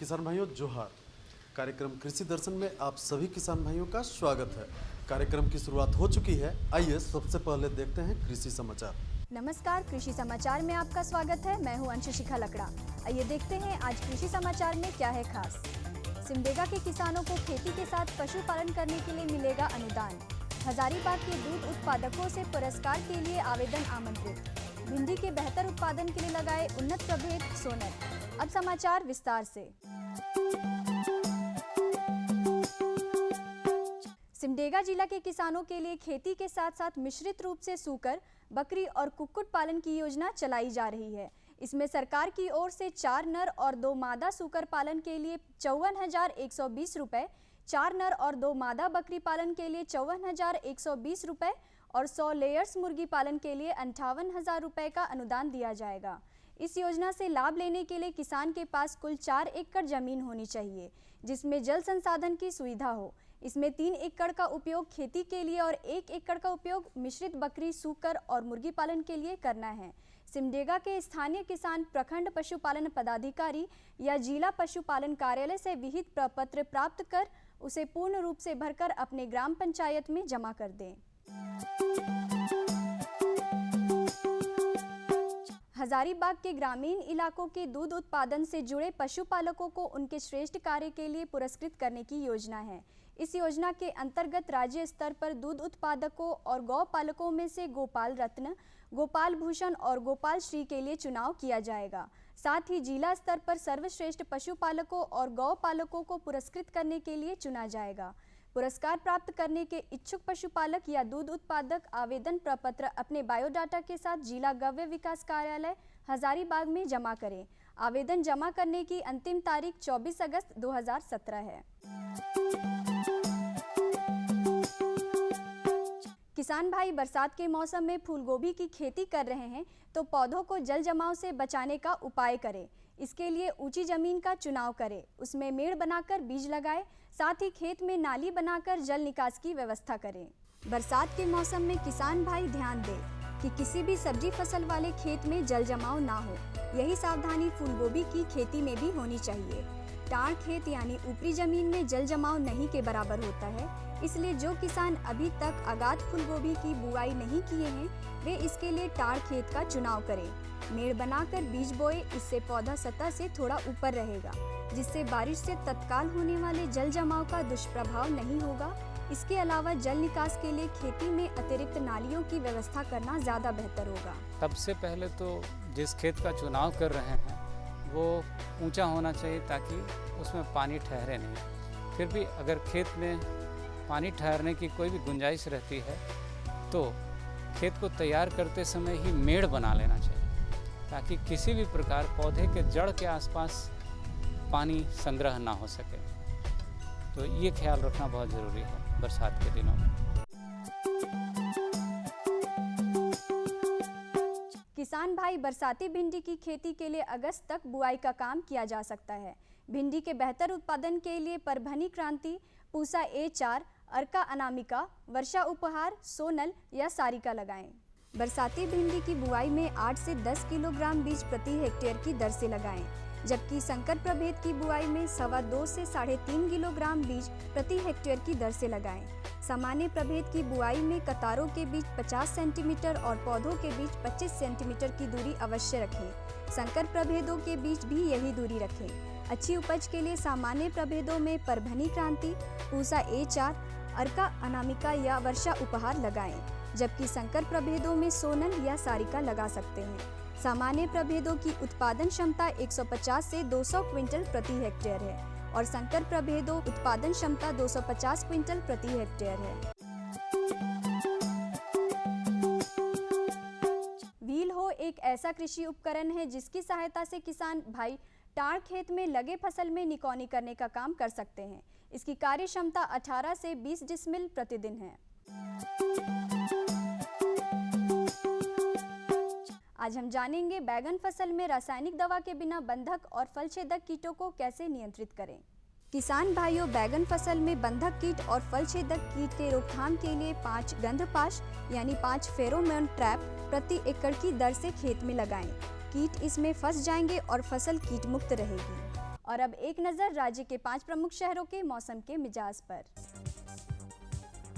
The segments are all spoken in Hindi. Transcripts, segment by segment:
किसान भाइयों जोहार। कार्यक्रम कृषि दर्शन में आप सभी किसान भाइयों का स्वागत है। कार्यक्रम की शुरुआत हो चुकी है। आइए सबसे पहले देखते हैं कृषि समाचार। नमस्कार, कृषि समाचार में आपका स्वागत है। मैं हूं अंशुशिखा लकड़ा। आइए देखते हैं आज कृषि समाचार में क्या है खास। सिमडेगा के किसानों को खेती के साथ पशुपालन करने के लिए मिलेगा अनुदान। हजारीबाग के दूध उत्पादकों से पुरस्कार के लिए आवेदन आमंत्रित। भिंडी के बेहतर उत्पादन के लिए लगाए उन्नत प्रभेद सोनल। अब समाचार विस्तार से। सिमडेगा जिला के किसानों के लिए खेती के साथ साथ मिश्रित रूप से सूकर, बकरी और कुक्कुट पालन की योजना चलाई जा रही है। इसमें सरकार की ओर से 4 नर और 2 मादा सूकर पालन के लिए 54,120 रुपए, 4 नर और 2 मादा बकरी पालन के लिए 54,120 रुपए और 100 लेयर्स मुर्गी पालन के लिए 58,000 रुपए का अनुदान दिया जाएगा। इस योजना से लाभ लेने के लिए किसान के पास कुल 4 एकड़ जमीन होनी चाहिए, जिसमें जल संसाधन की सुविधा हो। इसमें 3 एकड़ का उपयोग खेती के लिए और 1 एकड़ का उपयोग मिश्रित बकरी, सूकर और मुर्गी पालन के लिए करना है। सिमडेगा के स्थानीय किसान प्रखंड पशुपालन पदाधिकारी या जिला पशुपालन कार्यालय से विहित प्रपत्र प्राप्त कर उसे पूर्ण रूप से भरकर अपने ग्राम पंचायत में जमा कर दें। हजारीबाग के ग्रामीण इलाकों के दूध उत्पादन से जुड़े पशुपालकों को उनके श्रेष्ठ कार्य के लिए पुरस्कृत करने की योजना है। इस योजना के अंतर्गत राज्य स्तर पर दूध उत्पादकों और गौ पालकों में से गोपाल रत्न, गोपाल भूषण और गोपाल श्री के लिए चुनाव किया जाएगा। साथ ही जिला स्तर पर सर्वश्रेष्ठ पशुपालकों और गौ पालकों को पुरस्कृत करने के लिए चुना जाएगा। पुरस्कार प्राप्त करने के इच्छुक पशुपालक या दूध उत्पादक आवेदन प्रपत्र अपने बायोडाटा के साथ जिला गव्य विकास कार्यालय हजारीबाग में जमा करें। आवेदन जमा करने की अंतिम तारीख 24 अगस्त 2017 है। किसान भाई बरसात के मौसम में फूलगोभी की खेती कर रहे हैं तो पौधों को जल जमाव से बचाने का उपाय करें। इसके लिए ऊंची जमीन का चुनाव करें, उसमें मेड़ बनाकर बीज लगाएं, साथ ही खेत में नाली बनाकर जल निकास की व्यवस्था करें। बरसात के मौसम में किसान भाई ध्यान दें कि किसी भी सब्जी फसल वाले खेत में जल जमाव ना हो। यही सावधानी फूलगोभी की खेती में भी होनी चाहिए। टाड़ खेत यानी ऊपरी जमीन में जल जमाव नहीं के बराबर होता है, इसलिए जो किसान अभी तक आगाध फूलगोभी की बुआई नहीं किए हैं वे इसके लिए टाड़ खेत का चुनाव करें। मेड़ बनाकर बीज बोए, इससे पौधा सतह से थोड़ा ऊपर रहेगा, जिससे बारिश से तत्काल होने वाले जल जमाव का दुष्प्रभाव नहीं होगा। इसके अलावा जल निकास के लिए खेती में अतिरिक्त नालियों की व्यवस्था करना ज्यादा बेहतर होगा। सबसे पहले तो जिस खेत का चुनाव कर रहे हैं वो ऊंचा होना चाहिए ताकि उसमें पानी ठहरे नहीं। फिर भी अगर खेत में पानी ठहरने की कोई भी गुंजाइश रहती है तो खेत को तैयार करते समय ही मेड़ बना लेना चाहिए ताकि किसी भी प्रकार पौधे के जड़ के आसपास पानी संग्रह ना हो सके। तो ये ख्याल रखना बहुत ज़रूरी है बरसात के दिनों में। किसान भाई बरसाती भिंडी की खेती के लिए अगस्त तक बुआई का काम किया जा सकता है। भिंडी के बेहतर उत्पादन के लिए परभनी क्रांति, पूसा A4, अर्का अनामिका, वर्षा उपहार, सोनल या सारिका लगाएं। बरसाती भिंडी की बुआई में 8 से 10 किलोग्राम बीज प्रति हेक्टेयर की दर से लगाएं, जबकि संकर प्रभेद की बुआई में 2.25 से 3.5 किलोग्राम बीज प्रति हेक्टेयर की दर से लगाएं। सामान्य प्रभेद की बुआई में कतारों के बीच 50 सेंटीमीटर और पौधों के बीच 25 सेंटीमीटर की दूरी अवश्य रखें। संकर प्रभेदों के बीच भी यही दूरी रखें। अच्छी उपज के लिए सामान्य प्रभेदों में परभनी क्रांति, पूसा A4, अर्का अनामिका या वर्षा उपहार लगाएं, जबकि संकर प्रभेदों में सोनल या सारिका लगा सकते हैं। सामान्य प्रभेदों की उत्पादन क्षमता 150 से 200 क्विंटल प्रति हेक्टेयर है और संकर प्रभेदों उत्पादन क्षमता 250 क्विंटल प्रति हेक्टेयर है। व्हील हो एक ऐसा कृषि उपकरण है जिसकी सहायता से किसान भाई टाड़ खेत में लगे फसल में निकौनी करने का काम कर सकते हैं। इसकी कार्य क्षमता 18 से 20 डिसमिल प्रतिदिन है। आज हम जानेंगे बैगन फसल में रासायनिक दवा के बिना बंधक और फल छेदक कीटों को कैसे नियंत्रित करें। किसान भाइयों, बैगन फसल में बंधक कीट और फल छेदक कीट के रोकथाम के लिए 5 गंधपाश यानी 5 फेरोमोन ट्रैप प्रति एकड़ की दर से खेत में लगाएं। कीट इसमें फंस जाएंगे और फसल कीट मुक्त रहेगी। और अब एक नज़र राज्य के 5 प्रमुख शहरों के मौसम के मिजाज पर।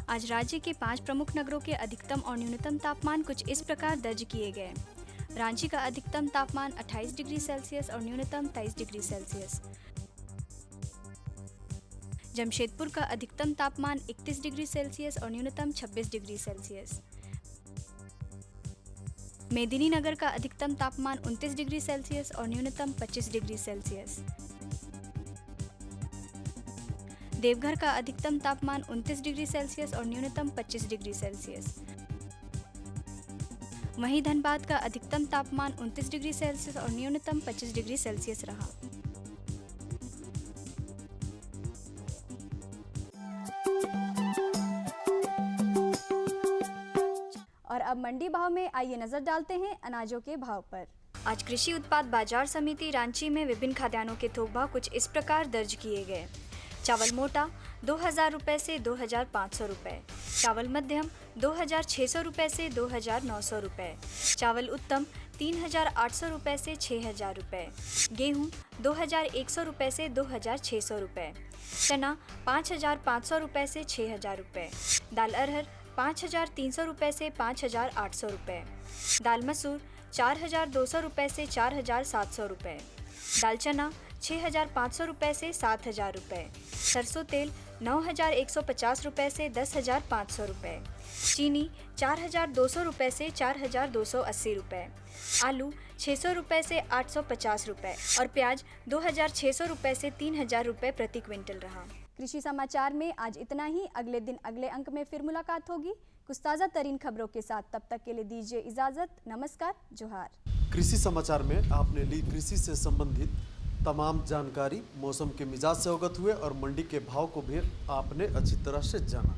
आज राज्य के 5 प्रमुख नगरों के अधिकतम और न्यूनतम तापमान कुछ इस प्रकार दर्ज किए गए। रांची का अधिकतम तापमान 28 डिग्री सेल्सियस और न्यूनतम 23 डिग्री सेल्सियस। जमशेदपुर का अधिकतम तापमान 31 डिग्री सेल्सियस और न्यूनतम 26 डिग्री सेल्सियस। मेदिनीनगर का अधिकतम तापमान 29 डिग्री सेल्सियस और न्यूनतम 25 डिग्री सेल्सियस। देवघर का अधिकतम तापमान 29 डिग्री सेल्सियस और न्यूनतम 25 डिग्री सेल्सियस। वहीं धनबाद का अधिकतम तापमान 29 डिग्री सेल्सियस और न्यूनतम 25 डिग्री सेल्सियस रहा। और अब मंडी भाव में आइए नजर डालते हैं अनाजों के भाव पर। आज कृषि उत्पाद बाजार समिति रांची में विभिन्न खाद्यान्नों के थोक भाव कुछ इस प्रकार दर्ज किए गए। चावल मोटा 2000 रुपये से 2500 रुपये, चावल मध्यम 2600 रुपये से 2900 रुपये, चावल उत्तम 3800 रुपये से 6000 रुपये, गेहूं 2100 रुपये से 2600 रुपये, चना 5500 रुपये से 6000 रुपये, दाल अरहर 5300 रुपये से 5800 रुपये, दाल मसूर 4200 रुपये से 4700 रुपये, दाल चना 6500 रुपये से 7000 रुपये, सरसों तेल 9150 रुपये से 10500 रुपये, चीनी 4200 रुपये से 4280 रुपये, आलू 600 रुपये से 850 रुपये और प्याज 2600 रुपये से 3000 रुपये प्रति क्विंटल रहा। कृषि समाचार में आज इतना ही। अगले दिन अगले अंक में फिर मुलाकात होगी कुछ ताज़ा तरीन खबरों के साथ। तब तक के लिए दीजिए इजाज़त। नमस्कार, जोहार। कृषि समाचार में आपने ली कृषि से संबंधित तमाम जानकारी, मौसम के मिजाज से अवगत हुए और मंडी के भाव को भी आपने अच्छी तरह से जाना।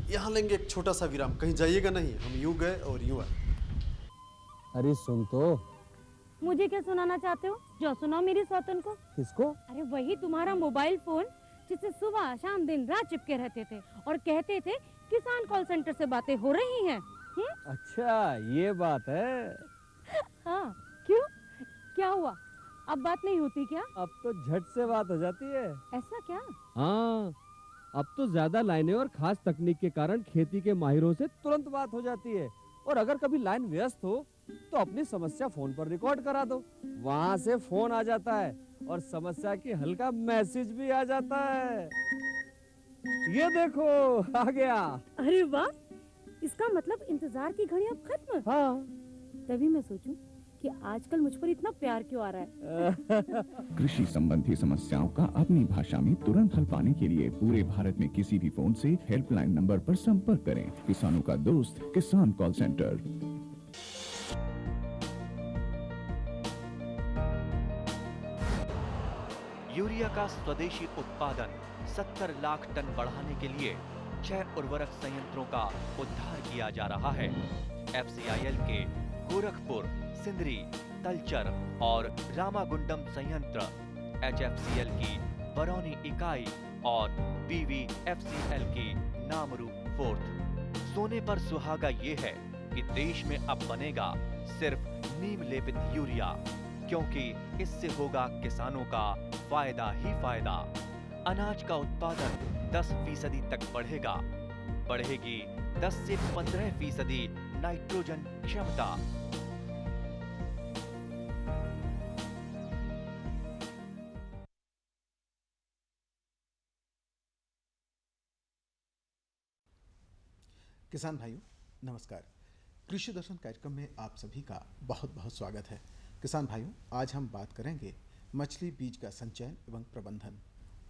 यहाँ लेंगे एक छोटा सा विराम, कहीं जाइएगा नहीं, हम यूँ गए और यूँ आए। अरे सुन तो। मुझे क्या सुनाना चाहते हो? जो सुनाओ मेरी सौतन को। किसको? अरे वही तुम्हारा मोबाइल फोन जिससे सुबह शाम दिन रात चिपके रहते थे और कहते थे किसान कॉल सेंटर से बातें हो रही हैं। अच्छा ये बात है। हाँ, क्यों? क्या हुआ? अब बात नहीं होती क्या? अब तो झट से बात हो जाती है। ऐसा क्या? हाँ, अब तो ज्यादा लाइनें और खास तकनीक के कारण खेती के माहिरों से तुरंत बात हो जाती है। और अगर कभी लाइन व्यस्त हो तो अपनी समस्या फोन पर रिकॉर्ड करा दो, वहाँ से फोन आ जाता है और समस्या की हल का मैसेज भी आ जाता है। ये देखो आ गया। अरे वाह, इसका मतलब इंतजार की घड़ी अब खत्म। हाँ, तभी मैं सोचूं कि आजकल मुझ पर इतना प्यार क्यों आ रहा है। कृषि संबंधी समस्याओं का अपनी भाषा में तुरंत हल पाने के लिए पूरे भारत में किसी भी फोन से हेल्पलाइन नंबर पर संपर्क करें। किसानों का दोस्त किसान कॉल सेंटर। यूरिया का स्वदेशी उत्पादन 70 लाख टन बढ़ाने के लिए 6 उर्वरक संयंत्रों का उद्धार किया जा रहा है। FCIL के गोरखपुर, सिंदरी, तलचर और रामागुंडम संयंत्र, HFCL की बरौनी इकाई और BVFCL की नामरू फोर्थ। सोने पर सुहागा ये है कि देश में अब बनेगा सिर्फ नीम लेपित यूरिया, क्योंकि इससे होगा किसानों का फायदा ही फायदा। अनाज का उत्पादन 10% तक बढ़ेगा। बढ़ेगी 10 से 15% नाइट्रोजन क्षमता। किसान भाइयों नमस्कार। कृषि दर्शन कार्यक्रम में आप सभी का बहुत बहुत स्वागत है। किसान भाइयों, आज हम बात करेंगे मछली बीज का संचयन एवं प्रबंधन।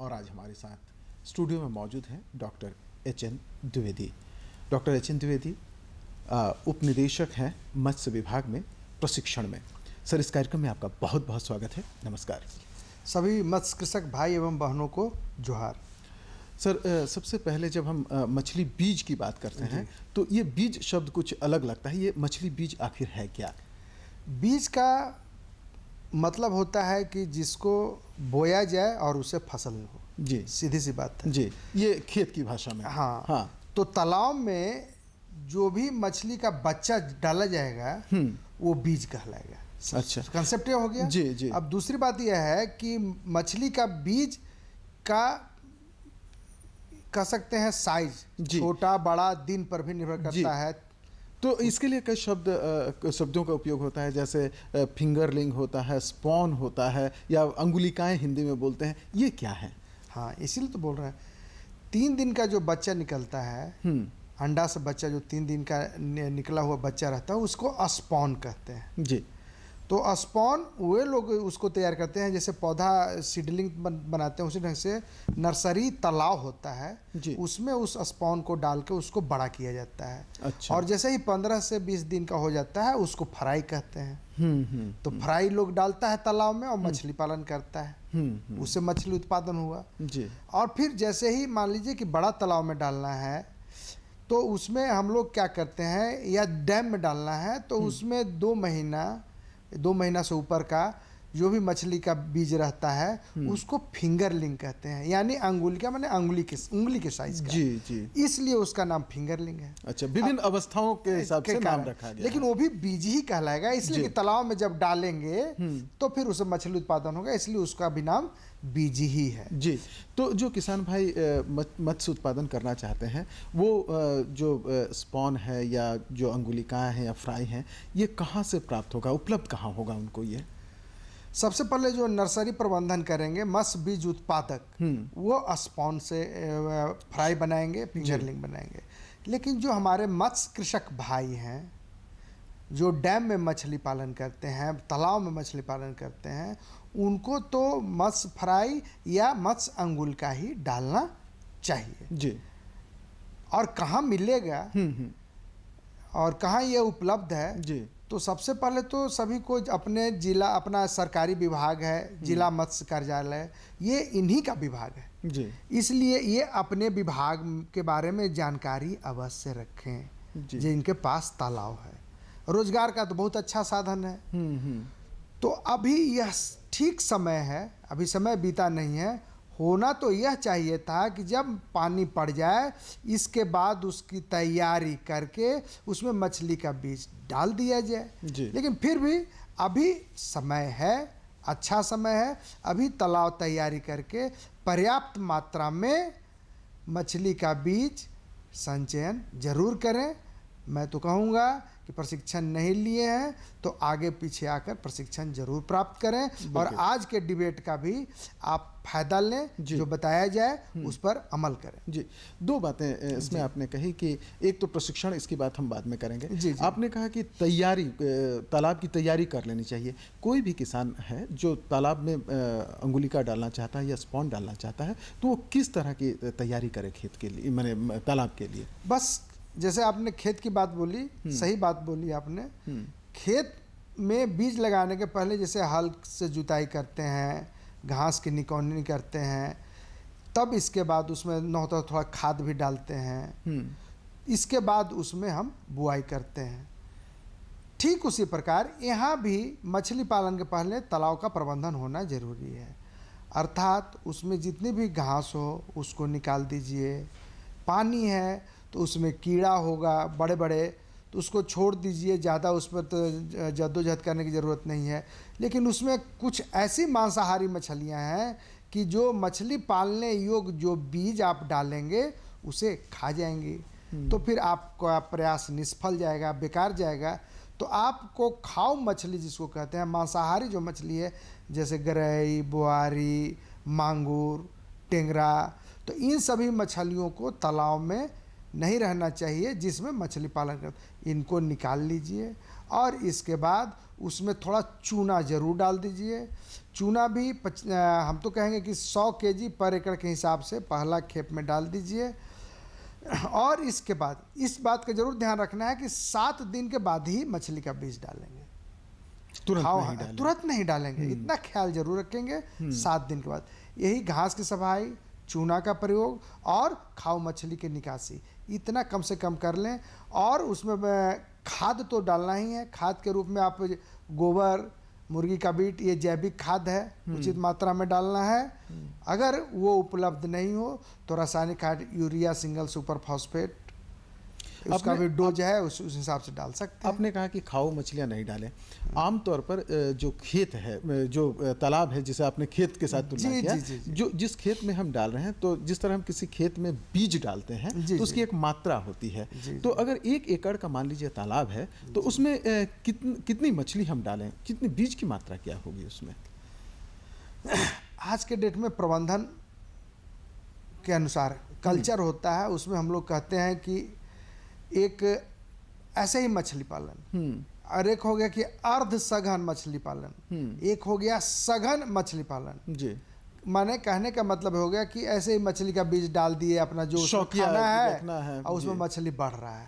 और आज हमारे साथ स्टूडियो में मौजूद हैं doctor HN Dwivedi. Doctor HN Dwivedi उप निदेशक हैं मत्स्य विभाग में प्रशिक्षण में। सर, इस कार्यक्रम में आपका बहुत बहुत स्वागत है। नमस्कार। सभी मत्स्य कृषक भाई एवं बहनों को जोहार। सर, सबसे पहले जब हम मछली बीज की बात करते हैं तो ये बीज शब्द कुछ अलग लगता है। ये मछली बीज आखिर है क्या? बीज का मतलब होता है कि जिसको बोया जाए और उसे फसल हो। जी, सीधी सी बात है जी। ये खेत की भाषा में। हाँ हाँ। तो तालाब में जो भी मछली का बच्चा डाला जाएगा वो बीज कहलाएगा। अच्छा। कंसेप्ट ये हो गया। जी, जी। अब दूसरी बात यह है कि मछली का बीज का कह सकते हैं साइज, जी। छोटा बड़ा दिन पर भी निर्भर जी। करता है। तो इसके लिए कई शब्दों का उपयोग होता है, जैसे फिंगरलिंग होता है, स्पॉन होता है, या अंगुलिकाएं हिंदी में बोलते हैं। ये क्या है? हाँ, इसीलिए तो बोल रहे हैं 3 दिन का जो बच्चा निकलता है, अंडा से बच्चा जो 3 दिन का निकला हुआ बच्चा रहता है उसको स्पॉन कहते हैं। जी। तो स्पॉन वे लोग उसको तैयार करते हैं, जैसे पौधा सीडलिंग बनाते हैं उसी ढंग से नर्सरी तालाब होता है जी। उसमें उस स्पॉन को डाल के उसको बड़ा किया जाता है। अच्छा। और जैसे ही 15 से 20 दिन का हो जाता है उसको फ्राई कहते हैं। तो फ्राई लोग डालता है तालाब में और मछली पालन करता है, उससे मछली उत्पादन हुआ। जी। और फिर जैसे ही मान लीजिए कि बड़ा तालाब में डालना है तो उसमें हम लोग क्या करते हैं, या डैम में डालना है तो उसमें 2 महीना से ऊपर का जो भी मछली का बीज रहता है उसको फिंगरलिंग कहते हैं, यानी अंगुली का माने उंगली के साइज का। जी, जी। इसलिए उसका नाम फिंगरलिंग है। अच्छा, विभिन्न अवस्थाओं के हिसाब से नाम रखा गया। लेकिन वो भी बीज ही कहलाएगा, इसलिए कि तालाब में जब डालेंगे तो फिर उसे मछली उत्पादन होगा, इसलिए उसका भी नाम बीज ही है। जी। तो जो किसान भाई मत्स्य उत्पादन करना चाहते हैं, वो जो स्पॉन है या जो अंगुलिकाएं हैं या फ्राई हैं, ये कहाँ से प्राप्त होगा, उपलब्ध कहाँ होगा उनको? ये सबसे पहले जो नर्सरी प्रबंधन करेंगे मत्स्य बीज उत्पादक, वो स्पॉन से फ्राई बनाएंगे, फिंगरलिंग बनाएंगे। लेकिन जो हमारे मत्स्य कृषक भाई हैं जो डैम में मछली पालन करते हैं, तालाब में मछली पालन करते हैं, उनको तो मत्स्य फ्राई या मत्स्य अंगुल का ही डालना चाहिए। जी। और कहाँ मिलेगा और कहाँ ये उपलब्ध है? जी। तो सबसे पहले तो सभी को अपने जिला, अपना सरकारी विभाग है जिला मत्स्य कार्यालय, ये इन्हीं का विभाग है। जी। इसलिए ये अपने विभाग के बारे में जानकारी अवश्य रखें जिनके पास तालाब है। रोजगार का तो बहुत अच्छा साधन है। तो अभी यह ठीक समय है, अभी समय बीता नहीं है। होना तो यह चाहिए था कि जब पानी पड़ जाए इसके बाद उसकी तैयारी करके उसमें मछली का बीज डाल दिया जाए। लेकिन फिर भी अभी समय है, अच्छा समय है। अभी तालाब तैयारी करके पर्याप्त मात्रा में मछली का बीज संचयन जरूर करें। मैं तो कहूँगा कि प्रशिक्षण नहीं लिए हैं तो आगे पीछे आकर प्रशिक्षण जरूर प्राप्त करें और आज के डिबेट का भी आप फायदा लें, जो बताया जाए उस पर अमल करें। जी। 2 बातें इसमें आपने कही कि एक तो प्रशिक्षण, इसकी बात हम बाद में करेंगे। जी। आपने कहा कि तैयारी, तालाब की तैयारी कर लेनी चाहिए। कोई भी किसान है जो तालाब में अंगुलिका डालना चाहता है या स्पॉन डालना चाहता है, तो वो किस तरह की तैयारी करे खेत के लिए, माने तालाब के लिए? बस जैसे आपने खेत की बात बोली, सही बात बोली आपने। खेत में बीज लगाने के पहले जैसे हल से जुताई करते हैं, घास की निकौनी करते हैं, तब इसके बाद उसमें न होता थोड़ा खाद भी डालते हैं, इसके बाद उसमें हम बुआई करते हैं। ठीक उसी प्रकार यहाँ भी मछली पालन के पहले तालाब का प्रबंधन होना जरूरी है। अर्थात उसमें जितनी भी घास हो उसको निकाल दीजिए। पानी है तो उसमें कीड़ा होगा बड़े बड़े, तो उसको छोड़ दीजिए, ज़्यादा उस पर तो जद्दोजहद करने की ज़रूरत नहीं है। लेकिन उसमें कुछ ऐसी मांसाहारी मछलियां हैं कि जो मछली पालने योग्य जो बीज आप डालेंगे उसे खा जाएंगी, तो फिर आपका प्रयास निष्फल जाएगा, बेकार जाएगा। तो आपको खाओ मछली जिसको कहते हैं, मांसाहारी जो मछली है जैसे गरई, बुआरी, मांगुर, टेंगरा, तो इन सभी मछलियों को तालाब में नहीं रहना चाहिए जिसमें मछली पालन कर, इनको निकाल लीजिए और इसके बाद उसमें थोड़ा चूना ज़रूर डाल दीजिए। चूना भी हम तो कहेंगे कि 100 केजी पर एकड़ के हिसाब से पहला खेप में डाल दीजिए। और इसके बाद इस बात का जरूर ध्यान रखना है कि 7 दिन के बाद ही मछली का बीज डालेंगे, तुरंत नहीं डालेंगे। इतना ख्याल जरूर रखेंगे 7 दिन के बाद। यही घास की सफाई, चूना का प्रयोग और खाओ मछली की निकासी, इतना कम से कम कर लें। और उसमें खाद तो डालना ही है। खाद के रूप में आप गोबर, मुर्गी का बीट, ये जैविक खाद है, उचित मात्रा में डालना है। अगर वो उपलब्ध नहीं हो तो रासायनिक खाद यूरिया, सिंगल सुपर फॉस्फेट उसका भी डोज है, उस हिसाब से डाल सकते हैं। आपने कहा कि खाओ मछलियां नहीं डालें। आमतौर पर जो खेत है, जो तालाब है, जिसे आपने खेत के साथ तुलना किया, जो जिस खेत में हम डाल रहे हैं, तो जिस तरह हम किसी खेत में बीज डालते हैं तो उसकी एक मात्रा होती है। तो अगर 1 एकड़ का मान लीजिए तालाब है, तो उसमें कितनी मछली हम डालें, कितनी बीज की मात्रा क्या होगी उसमें? आज के डेट में प्रबंधन के अनुसार कल्चर होता है, उसमें हम लोग कहते हैं कि एक ऐसे ही मछली पालन, और एक हो गया कि अर्ध सघन मछली पालन, एक हो गया सघन मछली पालन। जी, माने कहने का मतलब हो गया कि ऐसे ही मछली का बीज डाल दिए, अपना जो उसमें खाना है और उसमें मछली बढ़ रहा है।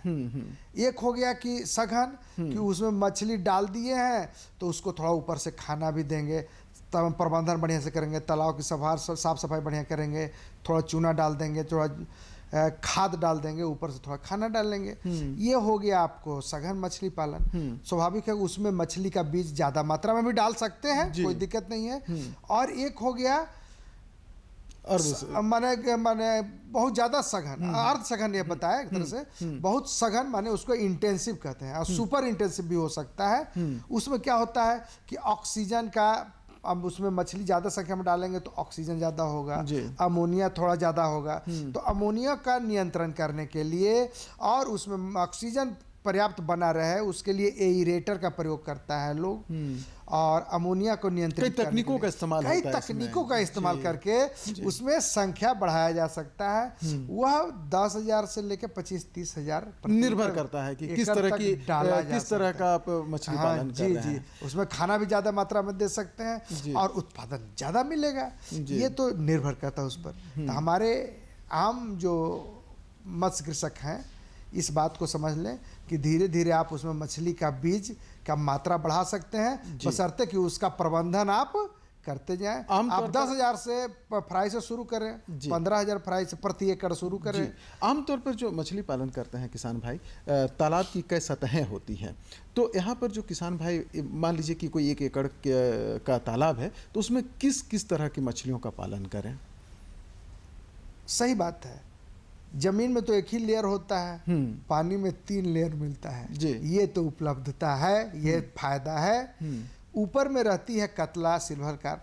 एक हो गया कि सघन, कि उसमें मछली डाल दिए हैं तो उसको थोड़ा ऊपर से खाना भी देंगे, तब प्रबंधन बढ़िया से करेंगे, तालाब की साफ सफाई बढ़िया करेंगे, थोड़ा चूना डाल देंगे, थोड़ा खाद डाल देंगे, ऊपर से थोड़ा खाना डाल लेंगे। ये हो गया आपको सघन मछली पालन। स्वाभाविक है उसमें मछली का बीज ज़्यादा मात्रा में भी डाल सकते हैं, कोई दिक्कत नहीं है। और एक हो गया माने बहुत ज़्यादा सघन, अर्ध सघन ये बताया एक तरह से, बहुत सघन माने उसको इंटेंसिव कहते हैं, और सुपर इंटेंसिव भी हो सकता है। उसमें क्या होता है कि ऑक्सीजन का, अब उसमें मछली ज़्यादा संख्या में डालेंगे तो ऑक्सीजन ज़्यादा होगा, अमोनिया थोड़ा ज़्यादा होगा, तो अमोनिया का नियंत्रण करने के लिए और उसमें ऑक्सीजन पर्याप्त बना रहे उसके लिए एइरेटर का प्रयोग करता है लोग, और अमोनिया को नियंत्रित कई तकनीकों का इस्तेमाल होता है, कई तकनीकों का इस्तेमाल करके उसमें संख्या बढ़ाया जा सकता है। वह 10,000 से लेकर 25-30 हजार निर्भर करता है कि किस तरह का आप मछली पालन कर रहे हैं। उसमें खाना भी ज्यादा मात्रा में दे सकते हैं और उत्पादन ज्यादा मिलेगा, ये तो निर्भर करता है उस पर। तो हमारे आम जो मत्स्य कृषक हैं इस बात को समझ लें कि धीरे धीरे आप उसमें मछली का बीज का मात्रा बढ़ा सकते हैं, बशर्ते कि उसका प्रबंधन आप करते जाएं। आप 10,000 से फ्राई से शुरू करें, 15,000 फ्राई से प्रति एकड़ शुरू करें। आमतौर पर जो मछली पालन करते हैं किसान भाई, तालाब की कई सतहें होती हैं, तो यहाँ पर जो किसान भाई मान लीजिए कि कोई 1 एकड़ का तालाब है, तो उसमें किस किस तरह की मछलियों का पालन करें? सही बात है, जमीन में तो एक ही लेयर होता है, पानी में 3 लेयर मिलता है, ये तो उपलब्धता है, ये फायदा है। ऊपर में रहती है कतला सिल्वर कार्प,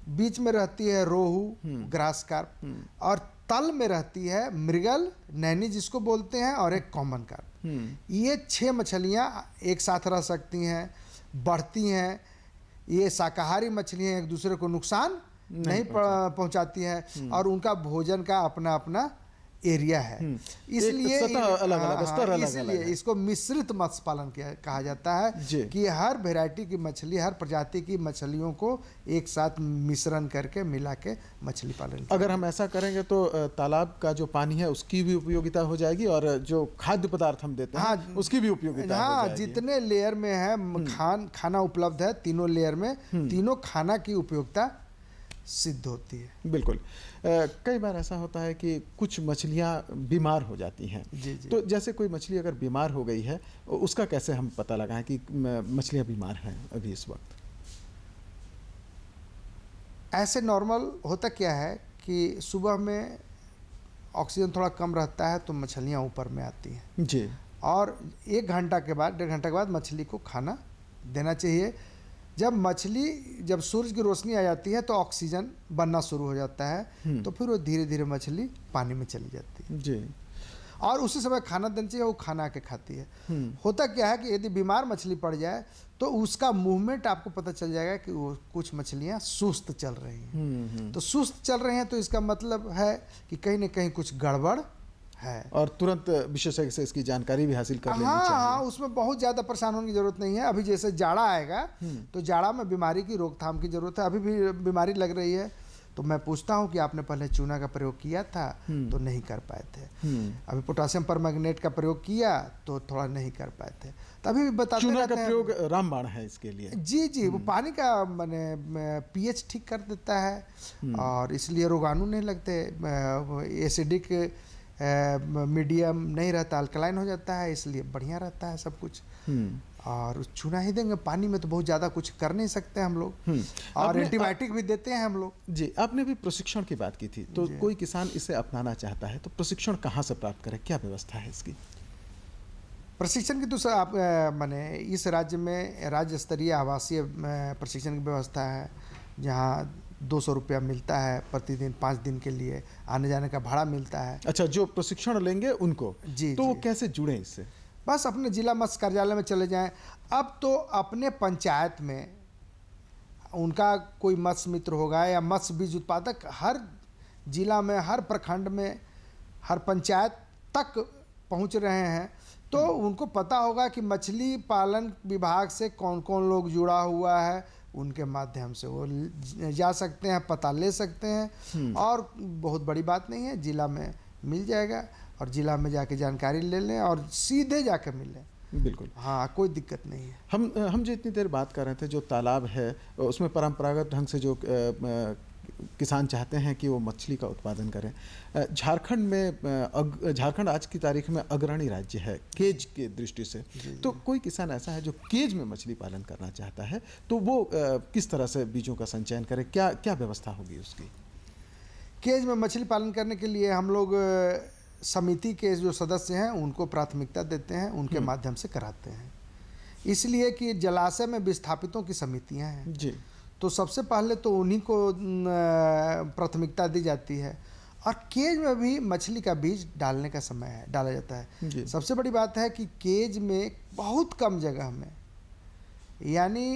बीच में रहती है रोहू ग्रास कार्प, और तल में रहती है मृगल नैनी जिसको बोलते हैं, और एक कॉमन कार्प। ये 6 मछलियाँ एक साथ रह सकती हैं, बढ़ती हैं। ये शाकाहारी मछलियाँ एक दूसरे को नुकसान नहीं पहुंचाती हैं, और उनका भोजन का अपना अपना एरिया है, इसलिए इसलिए इसको मिश्रित मत्स्य पालन कहा जाता है कि हर वैरायटी की मछली, हर प्रजाति की मछलियों को एक साथ मिश्रण करके मिला के मछली पालन। अगर हम ऐसा करेंगे तो तालाब का जो पानी है उसकी भी उपयोगिता हो जाएगी, और जो खाद्य पदार्थ हम देते हैं उसकी भी उपयोगिता हो जाएगी। जितने लेयर में है खाना उपलब्ध है, तीनों लेयर में तीनों खाना की उपयोगिता सिद्ध होती है। बिल्कुल। कई बार ऐसा होता है कि कुछ मछलियाँ बीमार हो जाती हैं, तो जैसे कोई मछली अगर बीमार हो गई है, उसका कैसे हम पता लगाएं कि मछलियाँ बीमार हैं अभी इस वक्त? ऐसे नॉर्मल होता क्या है कि सुबह में ऑक्सीजन थोड़ा कम रहता है तो मछलियाँ ऊपर में आती हैं जी, और 1 घंटा के बाद, 1.5 घंटा के बाद मछली को खाना देना चाहिए। जब सूरज की रोशनी आ जाती है तो ऑक्सीजन बनना शुरू हो जाता है, तो फिर वो धीरे धीरे मछली पानी में चली जाती है जी, और उसी समय खाना देना चाहिए, वो खाना के खाती है। होता क्या है कि यदि बीमार मछली पड़ जाए तो उसका मूवमेंट आपको पता चल जाएगा कि वो कुछ मछलियाँ सुस्त चल रही हैं। तो सुस्त चल रही हैं तो इसका मतलब है कि कहीं ना कहीं कुछ गड़बड़ है, और तुरंत विशेषज्ञ से इसकी जानकारी भी हासिल कर लेनी चाहिए। हाँ, उसमें बहुत ज़्यादा परेशान होने की जरूरत नहीं है। अभी जैसे जाड़ा आएगा तो जाड़ा में बीमारी की रोकथाम की जरूरत है। अभी भी बीमारी लग रही है तो मैं पूछता हूँ कि आपने पहले चूना का प्रयोग किया था? तो नहीं कर पाए थे। अभी पोटासियम परमैंगनेट का प्रयोग किया तो थोड़ा नहीं कर पाए थे। तभी भी बताते चूना का प्रयोग रामबाण है इसके लिए। जी, वो पानी का माने पीएच ठीक कर देता है, और इसलिए रोगाणु नहीं लगते, एसिडिक मीडियम नहीं रहता, अल्कलाइन हो जाता है, इसलिए बढ़िया रहता है सब कुछ। और चूना ही देंगे, पानी में तो बहुत ज़्यादा कुछ कर नहीं सकते हम लोग, और एंटीबायोटिक भी देते हैं हम लोग। जी, आपने भी प्रशिक्षण की बात की थी, तो कोई किसान इसे अपनाना चाहता है तो प्रशिक्षण कहाँ से प्राप्त करे, क्या व्यवस्था है इसकी? प्रशिक्षण की तो सर आप माने इस राज्य में राज्य स्तरीय आवासीय प्रशिक्षण की व्यवस्था है, जहाँ 200 रुपया मिलता है प्रतिदिन 5 दिन के लिए, आने जाने का भाड़ा मिलता है। अच्छा, जो प्रशिक्षण लेंगे उनको जी, तो वो जी। कैसे जुड़े इससे? बस अपने जिला मत्स्य कार्यालय में चले जाएं। अब तो अपने पंचायत में उनका कोई मत्स्य मित्र होगा या मत्स्य बीज उत्पादक हर जिला में, हर प्रखंड में, हर पंचायत तक पहुंच रहे हैं, तो उनको पता होगा कि मछली पालन विभाग से कौन कौन लोग जुड़ा हुआ है, उनके माध्यम से वो जा सकते हैं, पता ले सकते हैं। और बहुत बड़ी बात नहीं है, जिला में मिल जाएगा और जिला में जाके जानकारी ले लें और सीधे जाके मिलें। बिल्कुल, हाँ, कोई दिक्कत नहीं है। हम जो इतनी देर बात कर रहे थे, जो तालाब है उसमें परंपरागत ढंग से जो किसान चाहते हैं कि वो मछली का उत्पादन करें, झारखंड में झारखंड आज की तारीख में अग्रणी राज्य है केज के दृष्टि से। तो कोई किसान ऐसा है जो केज में मछली पालन करना चाहता है, तो वो किस तरह से बीजों का संचयन करे, क्या क्या व्यवस्था होगी उसकी? केज में मछली पालन करने के लिए हम लोग समिति के जो सदस्य हैं उनको प्राथमिकता देते हैं, उनके माध्यम से कराते हैं। इसलिए कि जलाशय में विस्थापितों की समितियां हैं जी, तो सबसे पहले तो उन्हीं को प्राथमिकता दी जाती है। और केज में भी मछली का बीज डालने का समय है, डाला जाता है। सबसे बड़ी बात है कि केज में बहुत कम जगह में, यानी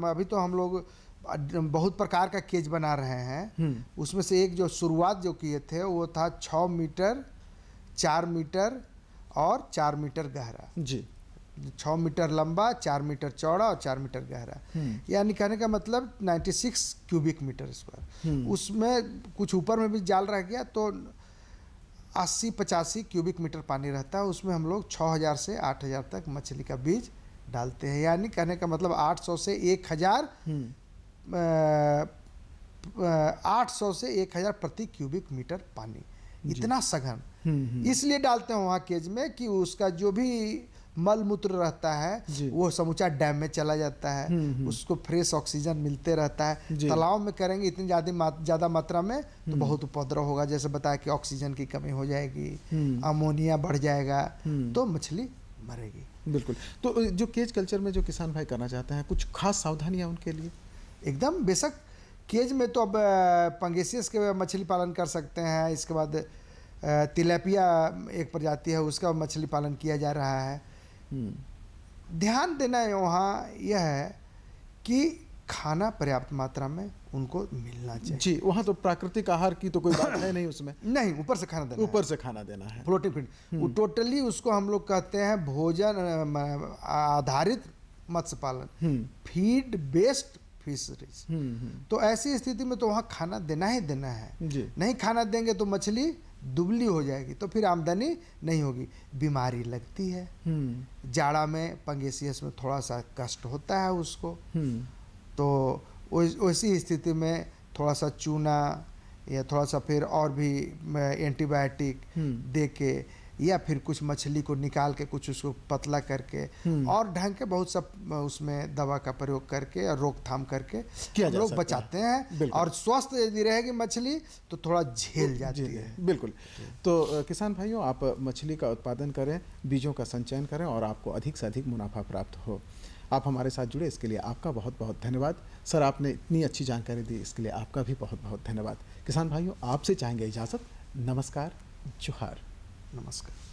अभी तो हम लोग बहुत प्रकार का केज बना रहे हैं। उसमें से एक जो शुरुआत जो किए थे वो था 6 मीटर, 4 मीटर और 4 मीटर गहरा जी, 6 मीटर लंबा, 4 मीटर चौड़ा और 4 मीटर गहरा, यानी कहने का मतलब 96 क्यूबिक मीटर स्क्वायर। उसमें कुछ ऊपर में भी जाल रह गया तो 80-85 क्यूबिक मीटर पानी रहता है। उसमें हम लोग 6000 से 8000 तक मछली का बीज डालते हैं, यानी कहने का मतलब 800 से 1000 प्रति क्यूबिक मीटर पानी, इतना सघन इसलिए डालते हैं वहाँ केज में कि उसका जो भी मल मूत्र रहता है वो समूचा डैम में चला जाता है, उसको फ्रेश ऑक्सीजन मिलते रहता है। तालाब में करेंगे इतनी ज़्यादा मात्रा में तो बहुत उपद्रव होगा, जैसे बताया कि ऑक्सीजन की कमी हो जाएगी, अमोनिया बढ़ जाएगा, तो मछली मरेगी। बिल्कुल। तो जो केज कल्चर में जो किसान भाई करना चाहते हैं, कुछ खास सावधानियां उनके लिए? एकदम बेशक, केज में तो अब पंगेसियस के मछली पालन कर सकते हैं। इसके बाद तिलैपिया एक प्रजाति है, उसका मछली पालन किया जा रहा है। ध्यान देना वहाँ यह है कि खाना पर्याप्त मात्रा में उनको मिलना चाहिए। जी, वहाँ तो प्राकृतिक आहार की तो कोई बात है नहीं उसमें। नहीं, ऊपर से खाना देना, ऊपर से खाना देना है, प्रोटीन फीड। टोटली उसको हम लोग कहते हैं भोजन आधारित मत्स्य पालन, फीड बेस्ड फिशरीज। तो ऐसी स्थिति में तो वहाँ खाना देना ही देना है। नहीं खाना देंगे तो मछली दुबली हो जाएगी, तो फिर आमदनी नहीं होगी, बीमारी लगती है। जाड़ा में पंगेसियस में थोड़ा सा कष्ट होता है उसको, तो वैसी स्थिति में थोड़ा सा चूना या थोड़ा सा फिर और भी एंटीबायोटिक दे के या फिर कुछ मछली को निकाल के कुछ उसको पतला करके और ढंग के बहुत सब उसमें दवा का प्रयोग करके और रोकथाम करके हम लोग बचाते हैं। और स्वस्थ यदि रहेगी मछली तो थोड़ा झेल जाती है। बिल्कुल। तो किसान भाइयों, आप मछली का उत्पादन करें, बीजों का संचयन करें और आपको अधिक से अधिक मुनाफा प्राप्त हो। आप हमारे साथ जुड़े इसके लिए आपका बहुत बहुत धन्यवाद। सर, आपने इतनी अच्छी जानकारी दी, इसके लिए आपका भी बहुत बहुत धन्यवाद। किसान भाइयों, आपसे चाहेंगे इजाज़त। नमस्कार, जोहार। नमस्कार।